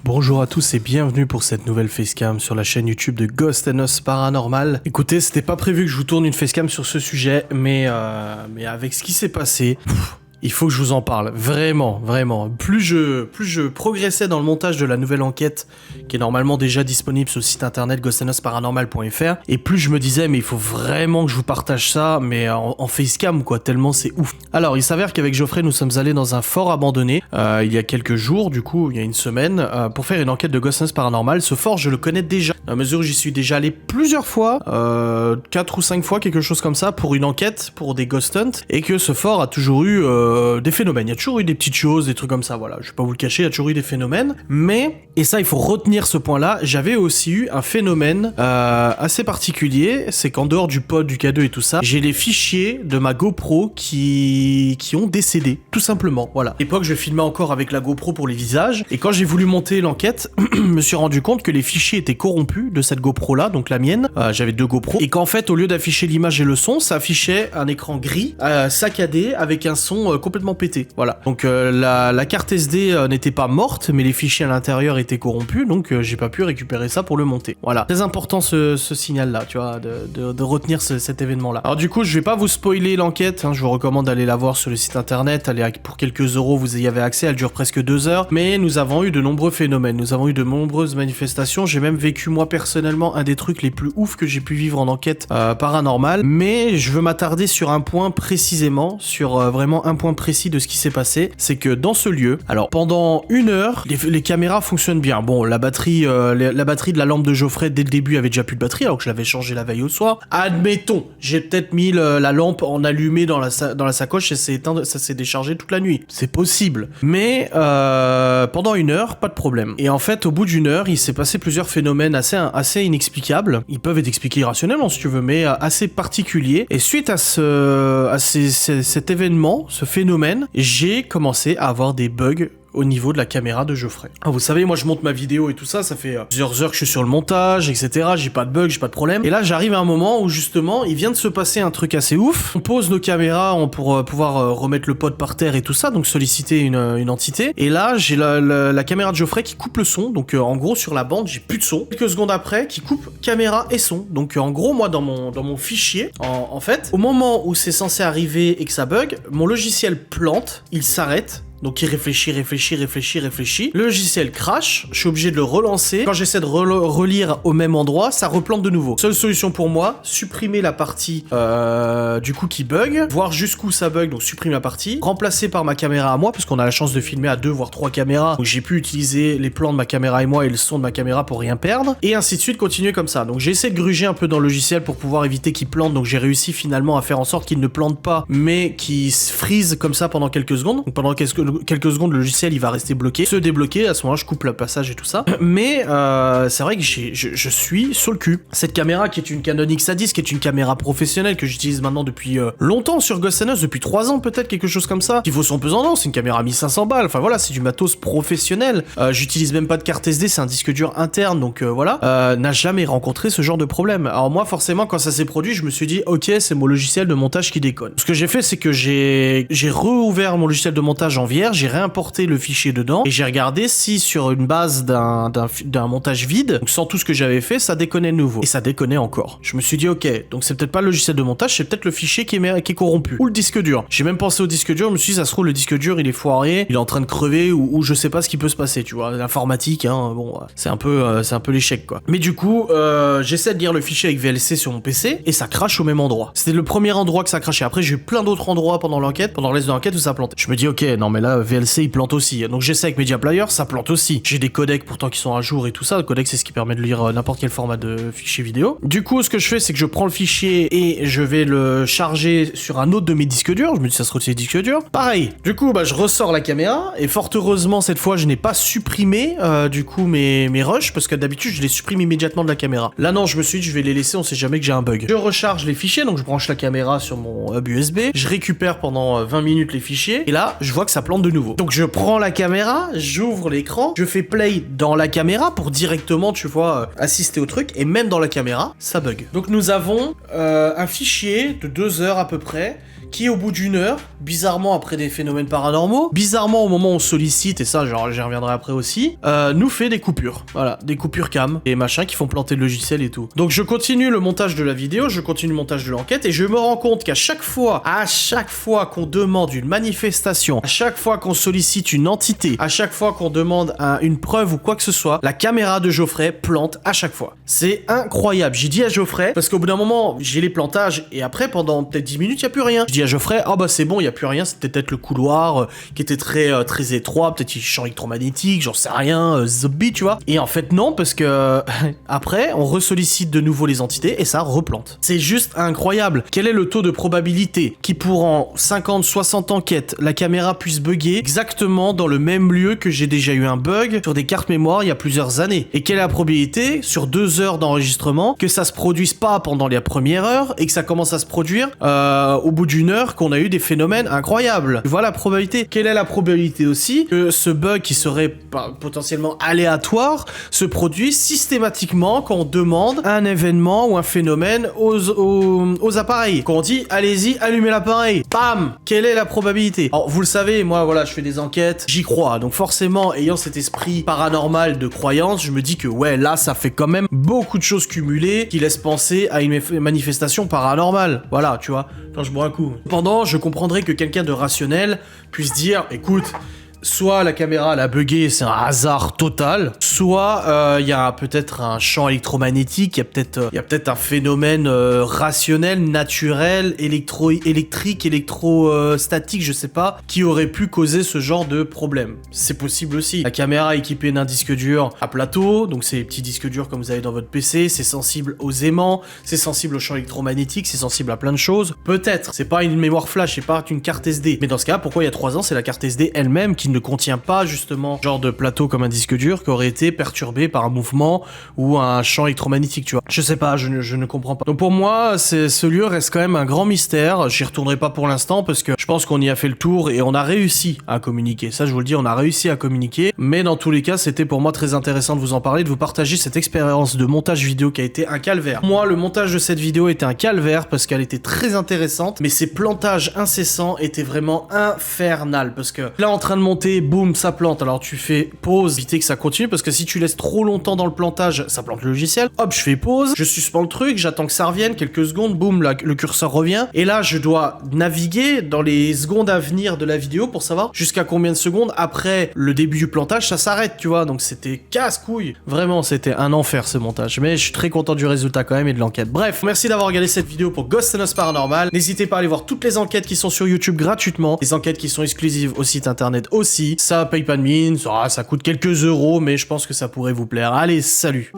Bonjour à tous et bienvenue pour cette nouvelle facecam sur la chaîne YouTube de Ghost & Us Paranormal. Écoutez, c'était pas prévu que je vous tourne une facecam sur ce sujet, mais avec ce qui s'est passé... il faut que je vous en parle, vraiment. Plus je progressais dans le montage de la nouvelle enquête, qui est normalement déjà disponible sur le site internet ghostanusparanormal.fr, et plus je me disais, mais il faut vraiment que je vous partage ça, mais en facecam, quoi, tellement c'est ouf. Alors, il s'avère qu'avec Geoffrey, nous sommes allés dans un fort abandonné, il y a quelques jours, du coup, il y a une semaine, pour faire une enquête de Ghost & Us Paranormal. Ce fort, je le connais déjà, à la mesure où j'y suis déjà allé plusieurs fois, 4 ou 5 fois, quelque chose comme ça, pour une enquête, pour des ghost hunts, et que ce fort a toujours eu... des phénomènes, il y a toujours eu des petites choses, des trucs comme ça, voilà, je vais pas vous le cacher, il y a toujours eu des phénomènes, mais, et ça il faut retenir ce point-là, j'avais aussi eu un phénomène assez particulier, c'est qu'en dehors du pod, du K2 et tout ça, j'ai les fichiers de ma GoPro qui ont décédé, tout simplement, voilà. À l'époque, je filmais encore avec la GoPro pour les visages, et quand j'ai voulu monter l'enquête, je me suis rendu compte que les fichiers étaient corrompus de cette GoPro-là, donc la mienne, j'avais 2 GoPro, et qu'en fait, au lieu d'afficher l'image et le son, ça affichait un écran gris, saccadé, avec un son complètement pété, voilà. Donc la carte SD n'était pas morte, mais les fichiers à l'intérieur étaient corrompus, donc j'ai pas pu récupérer ça pour le monter. Voilà, très important ce signal-là, tu vois, de retenir cet événement-là. Alors du coup, je vais pas vous spoiler l'enquête, hein, je vous recommande d'aller la voir sur le site internet, pour quelques euros, vous y avez accès, elle dure presque 2 heures, mais nous avons eu de nombreux phénomènes, nous avons eu de nombreuses manifestations, j'ai même vécu moi personnellement un des trucs les plus ouf que j'ai pu vivre en enquête paranormale, mais je veux m'attarder sur un point précisément, sur vraiment un point précis de ce qui s'est passé, c'est que dans ce lieu, alors pendant 1 heure, les caméras fonctionnent bien. Bon, la batterie de la lampe de Geoffrey dès le début avait déjà plus de batterie, alors que je l'avais changé la veille au soir. Admettons, j'ai peut-être mis la lampe en allumé dans la sacoche et ça s'est déchargé toute la nuit. C'est possible. Mais pendant 1 heure, pas de problème. Et en fait, au bout d'1 heure, il s'est passé plusieurs phénomènes assez inexplicables. Ils peuvent être expliqués rationnellement si tu veux, mais assez particuliers. Et suite à cet événement, ce phénomène, j'ai commencé à avoir des bugs au niveau de la caméra de Geoffrey. Alors vous savez, moi je monte ma vidéo et tout ça, ça fait plusieurs heures que je suis sur le montage, etc. J'ai pas de bugs, j'ai pas de problème. Et là j'arrive à un moment où justement, il vient de se passer un truc assez ouf. On pose nos caméras pour pouvoir remettre le pod par terre et tout ça, donc solliciter une entité. Et là, j'ai la caméra de Geoffrey qui coupe le son, donc en gros sur la bande, j'ai plus de son. Quelques secondes après, qui coupe caméra et son. Donc en gros, moi dans mon fichier, en fait, au moment où c'est censé arriver et que ça bug, mon logiciel plante, il s'arrête. Donc il réfléchit. Le logiciel crash, je suis obligé de le relancer. Quand j'essaie de relire au même endroit, ça replante de nouveau. Seule solution pour moi, supprimer la partie du coup qui bug, voir jusqu'où ça bug, donc supprimer la partie, remplacer par ma caméra à moi, parce qu'on a la chance de filmer à 2 voire 3 caméras, donc j'ai pu utiliser les plans de ma caméra et moi et le son de ma caméra pour rien perdre, et ainsi de suite, continuer comme ça. Donc j'ai essayé de gruger un peu dans le logiciel pour pouvoir éviter qu'il plante, donc j'ai réussi finalement à faire en sorte qu'il ne plante pas, mais qu'il se freeze comme ça pendant quelques secondes. Donc pendant quelques secondes, le logiciel il va rester bloqué, se débloquer, à ce moment-là je coupe le passage et tout ça, mais c'est vrai que je suis sur le cul. Cette caméra qui est une Canon X-A10, qui est une caméra professionnelle que j'utilise maintenant depuis longtemps sur Ghost & Us, depuis 3 ans peut-être, quelque chose comme ça, qui vaut son pesant d'or, c'est une caméra à 1500 balles, enfin voilà, c'est du matos professionnel, j'utilise même pas de carte SD, c'est un disque dur interne, donc voilà, n'a jamais rencontré ce genre de problème. Alors moi forcément quand ça s'est produit, je me suis dit ok, c'est mon logiciel de montage qui déconne. Ce que j'ai fait, c'est que j'ai rouvert mon logiciel de montage en vierge, j'ai réimporté le fichier dedans et j'ai regardé si sur une base d'un montage vide, donc sans tout ce que j'avais fait, ça déconnait de nouveau. Et ça déconnait encore. Je me suis dit ok, donc c'est peut-être pas le logiciel de montage, c'est peut-être le fichier qui est corrompu. Ou le disque dur. J'ai même pensé au disque dur, je me suis dit ça se trouve le disque dur il est foiré, il est en train de crever ou je sais pas ce qui peut se passer, tu vois. L'informatique, hein, bon, c'est un peu l'échec quoi. Mais du coup, j'essaie de lire le fichier avec VLC sur mon PC et ça crache au même endroit. C'était le premier endroit que ça crachait. Après j'ai eu plein d'autres endroits pendant le reste de l'enquête où ça plantait. Je me dis ok, non mais là VLC il plante aussi. Donc j'essaie avec Media Player, ça plante aussi. J'ai des codecs pourtant qui sont à jour et tout ça. Le codec c'est ce qui permet de lire n'importe quel format de fichier vidéo. Du coup ce que je fais c'est que je prends le fichier et je vais le charger sur un autre de mes disques durs. Je me dis ça se trouve c'est des disques durs. Pareil. Du coup je ressors la caméra et fort heureusement cette fois je n'ai pas supprimé du coup mes rushs parce que d'habitude je les supprime immédiatement de la caméra. Là non, je me suis dit je vais les laisser, on sait jamais que j'ai un bug. Je recharge les fichiers, donc je branche la caméra sur mon hub USB, je récupère pendant 20 minutes les fichiers et là je vois que ça plante de nouveau. Donc je prends la caméra, j'ouvre l'écran, je fais play dans la caméra pour directement, tu vois, assister au truc, et même dans la caméra, ça bug. Donc nous avons un fichier de 2 heures à peu près qui au bout d'une heure, bizarrement après des phénomènes paranormaux, bizarrement au moment où on sollicite, et ça genre j'y reviendrai après aussi, nous fait des coupures. Voilà, des coupures cam, et machins qui font planter le logiciel et tout. Donc je continue le montage de la vidéo, je continue le montage de l'enquête, et je me rends compte qu'à chaque fois qu'on demande une manifestation, à chaque fois qu'on sollicite une entité, à chaque fois qu'on demande une preuve ou quoi que ce soit, la caméra de Geoffrey plante à chaque fois. C'est incroyable. J'ai dit à Geoffrey, parce qu'au bout d'un moment, j'ai les plantages, et après, pendant peut-être 10 minutes, il n'y a plus rien. Je dis à Geoffrey, ah bah c'est bon, il n'y a plus rien, c'était peut-être le couloir qui était très étroit, peut-être champ électromagnétique, j'en sais rien, zombie, tu vois. Et en fait, non, parce que après, on ressollicite de nouveau les entités, et ça replante. C'est juste incroyable. Quel est le taux de probabilité qui, pour en 50-60 enquêtes, la caméra puisse bugger exactement dans le même lieu que j'ai déjà eu un bug sur des cartes mémoire il y a plusieurs années? Et quelle est la probabilité, sur 2 heures d'enregistrement, que ça se produise pas pendant la première heure et que ça commence à se produire au bout d'une heure, qu'on a eu des phénomènes incroyables? Voilà la probabilité. Quelle est la probabilité aussi que ce bug qui serait potentiellement aléatoire se produise systématiquement quand on demande un événement ou un phénomène aux appareils? Quand on dit allez-y, allumez l'appareil, bam! Quelle est la probabilité? Alors vous le savez, moi voilà, je fais des enquêtes, j'y crois, donc forcément, ayant cet esprit paranormal de croyance, je me dis que ouais, là ça fait quand même beaucoup de choses cumulées qui laissent penser à une manifestation paranormale. Voilà, tu vois, quand je bois un coup. Cependant, je comprendrais que quelqu'un de rationnel puisse dire, écoute, soit la caméra elle a bugué, c'est un hasard total, soit il y a peut-être un champ électromagnétique, il y a peut-être un phénomène rationnel, naturel, électrique, électrostatique, je sais pas, qui aurait pu causer ce genre de problème. C'est possible aussi. La caméra est équipée d'un disque dur à plateau, donc c'est les petits disques durs comme vous avez dans votre PC, c'est sensible aux aimants, c'est sensible au champ électromagnétique, c'est sensible à plein de choses. Peut-être, c'est pas une mémoire flash, c'est pas une carte SD. Mais dans ce cas, pourquoi il y a 3 ans, c'est la carte SD elle-même qui ne contient pas justement genre de plateau comme un disque dur qui aurait été perturbé par un mouvement ou un champ électromagnétique, tu vois. Je sais pas, je ne comprends pas. Donc pour moi, ce lieu reste quand même un grand mystère. J'y retournerai pas pour l'instant parce que je pense qu'on y a fait le tour et on a réussi à communiquer. Ça, je vous le dis, on a réussi à communiquer. Mais dans tous les cas, c'était pour moi très intéressant de vous en parler, de vous partager cette expérience de montage vidéo qui a été un calvaire. Moi, le montage de cette vidéo était un calvaire parce qu'elle était très intéressante, mais ces plantages incessants étaient vraiment infernal parce que là, en train de monter, boum, ça plante. Alors tu fais pause, éviter que ça continue parce que si tu laisses trop longtemps dans le plantage, ça plante le logiciel. Hop, je fais pause, je suspends le truc, j'attends que ça revienne, quelques secondes, boum, là, le curseur revient. Et là, je dois naviguer dans les secondes à venir de la vidéo pour savoir jusqu'à combien de secondes après le début du plantage, ça s'arrête, tu vois. Donc c'était casse-couille. Vraiment, c'était un enfer ce montage. Mais je suis très content du résultat quand même et de l'enquête. Bref, merci d'avoir regardé cette vidéo pour Ghost and Us Paranormal. N'hésitez pas à aller voir toutes les enquêtes qui sont sur YouTube gratuitement. Les enquêtes qui sont exclusives au site internet aussi. Ça paye pas de mine, ça coûte quelques euros, mais je pense que ça pourrait vous plaire. Allez, salut!